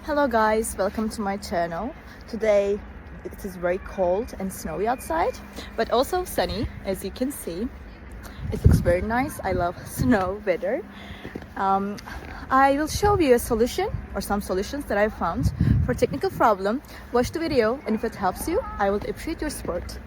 Hello guys, welcome to my channel. Today it is very cold and snowy outside, but also sunny, as you can see. It looks very nice. I love snow weather. I will show you a solution or some solutions that I found for technical problem. Watch the video, and if it helps you, I will appreciate your support.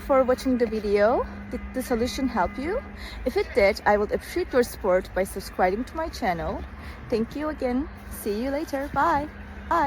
For watching the video. Did the solution help you? If it did, I would appreciate your support by subscribing to my channel. Thank you again. See you later. Bye. Bye.